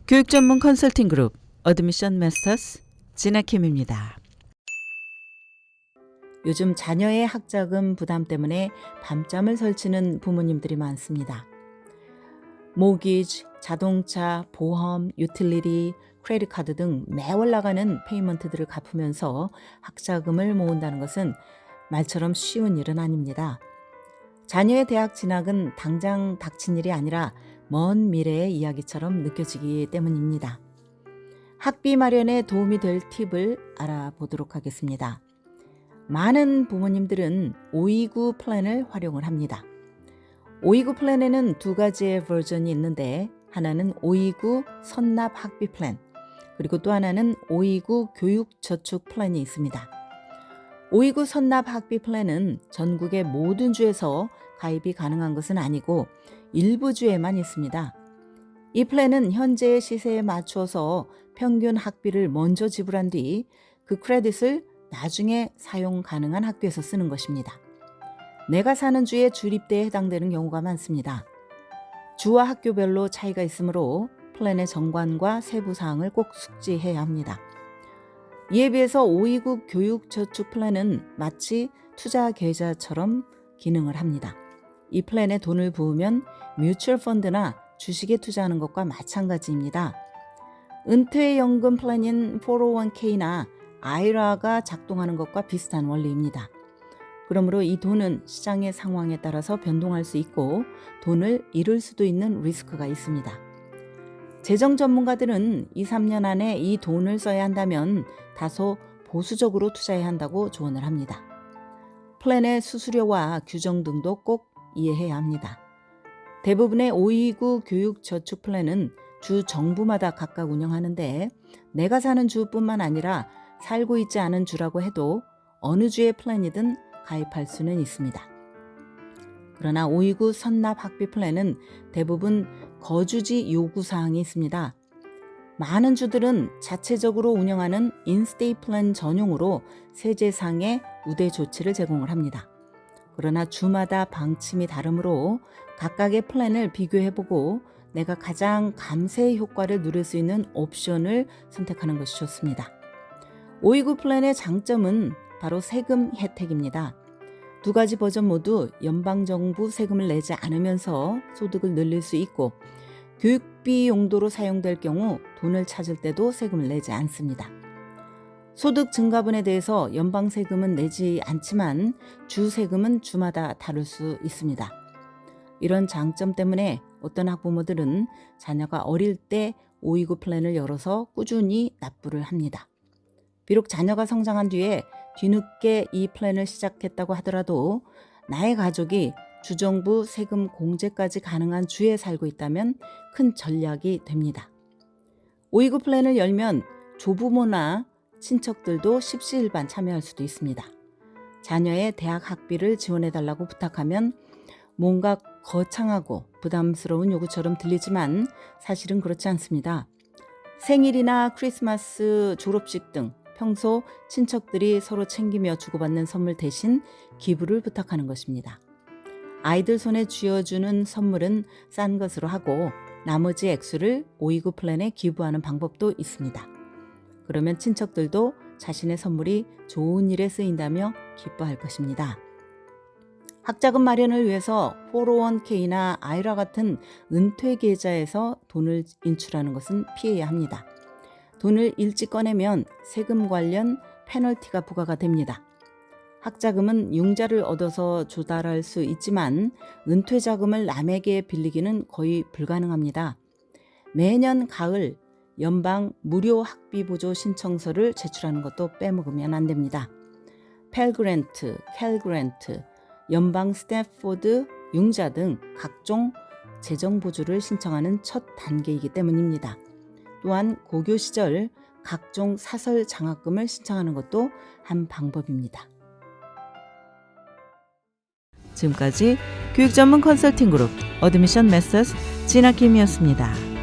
교육 전문 컨설팅 그룹 어드미션 마스터스 진아킴입니다. 요즘 자녀의 학자금 부담 때문에 밤잠을 설치는 부모님들이 많습니다. 모기지, 자동차, 보험, 유틸리티, 크레딧 카드 등 매월 나가는 페이먼트들을 갚으면서 학자금을 모은다는 것은 말처럼 쉬운 일은 아닙니다. 자녀의 대학 진학은 당장 닥친 일이 아니라 먼 미래의 이야기처럼 느껴지기 때문입니다. 학비 마련에 도움이 될 팁을 알아보도록 하겠습니다. 많은 부모님들은 529 플랜을 활용을 합니다. 529 플랜에는 두 가지의 버전이 있는데 하나는 529 선납 학비 플랜, 그리고 또 하나는 529 교육 저축 플랜이 있습니다. 529 선납 학비 플랜은 전국의 모든 주에서 가입이 가능한 것은 아니고 일부 주에만 있습니다. 이 플랜은 현재의 시세에 맞추어서 평균 학비를 먼저 지불한 뒤 그 크레딧을 나중에 사용 가능한 학교에서 쓰는 것입니다. 내가 사는 주의 주립대에 해당되는 경우가 많습니다. 주와 학교별로 차이가 있으므로 플랜의 정관과 세부 사항을 꼭 숙지해야 합니다. 이에 비해서 529 교육 저축 플랜은 마치 투자 계좌처럼 기능을 합니다. 이 플랜에 돈을 부으면 뮤추얼 펀드나 주식에 투자하는 것과 마찬가지입니다. 은퇴연금 플랜인 401k나 IRA가 작동하는 것과 비슷한 원리입니다. 그러므로 이 돈은 시장의 상황에 따라서 변동할 수 있고 돈을 잃을 수도 있는 리스크가 있습니다. 재정 전문가들은 2, 3년 안에 이 돈을 써야 한다면 다소 보수적으로 투자해야 한다고 조언을 합니다. 플랜의 수수료와 규정 등도 꼭 이해해야 합니다. 대부분의 529 교육 저축 플랜은 주 정부마다 각각 운영하는데 내가 사는 주뿐만 아니라 살고 있지 않은 주라고 해도 어느 주의 플랜이든 가입할 수는 있습니다. 그러나 529 선납 학비 플랜은 대부분 거주지 요구사항이 있습니다. 많은 주들은 자체적으로 운영하는 인스테이 플랜 전용으로 세제상의 우대 조치를 제공을 합니다. 그러나 주마다 방침이 다르므로 각각의 플랜을 비교해보고 내가 가장 감세의 효과를 누릴 수 있는 옵션을 선택하는 것이 좋습니다. 529 플랜의 장점은 바로 세금 혜택입니다. 두 가지 버전 모두 연방정부 세금을 내지 않으면서 소득을 늘릴 수 있고 교육비 용도로 사용될 경우 돈을 찾을 때도 세금을 내지 않습니다. 소득 증가분에 대해서 연방 세금은 내지 않지만 주 세금은 주마다 다를 수 있습니다. 이런 장점 때문에 어떤 학부모들은 자녀가 어릴 때 529 플랜을 열어서 꾸준히 납부를 합니다. 비록 자녀가 성장한 뒤에 뒤늦게 이 플랜을 시작했다고 하더라도 나의 가족이 주정부 세금 공제까지 가능한 주에 살고 있다면 큰 전략이 됩니다. 529 플랜을 열면 조부모나 친척들도 십시일반 참여할 수도 있습니다. 자녀의 대학 학비를 지원해달라고 부탁하면 뭔가 거창하고 부담스러운 요구처럼 들리지만 사실은 그렇지 않습니다. 생일이나 크리스마스, 졸업식 등 평소 친척들이 서로 챙기며 주고받는 선물 대신 기부를 부탁하는 것입니다. 아이들 손에 쥐어주는 선물은 싼 것으로 하고 나머지 액수를 529 플랜에 기부하는 방법도 있습니다. 그러면 친척들도 자신의 선물이 좋은 일에 쓰인다며 기뻐할 것입니다. 학자금 마련을 위해서 401k나 IRA 같은 은퇴 계좌에서 돈을 인출하는 것은 피해야 합니다. 돈을 일찍 꺼내면 세금 관련 페널티가 부과가 됩니다. 학자금은 융자를 얻어서 조달할 수 있지만 은퇴 자금을 남에게 빌리기는 거의 불가능합니다. 매년 가을 연방 무료 학비 보조 신청서를 제출하는 것도 빼먹으면 안 됩니다. 펠 그랜트, 캘 그랜트, 연방 스탠포드 융자 등 각종 재정 보조를 신청하는 첫 단계이기 때문입니다. 또한 고교 시절 각종 사설 장학금을 신청하는 것도 한 방법입니다. 지금까지 교육 전문 컨설팅 그룹 어드미션 마스터스 진아킴이었습니다.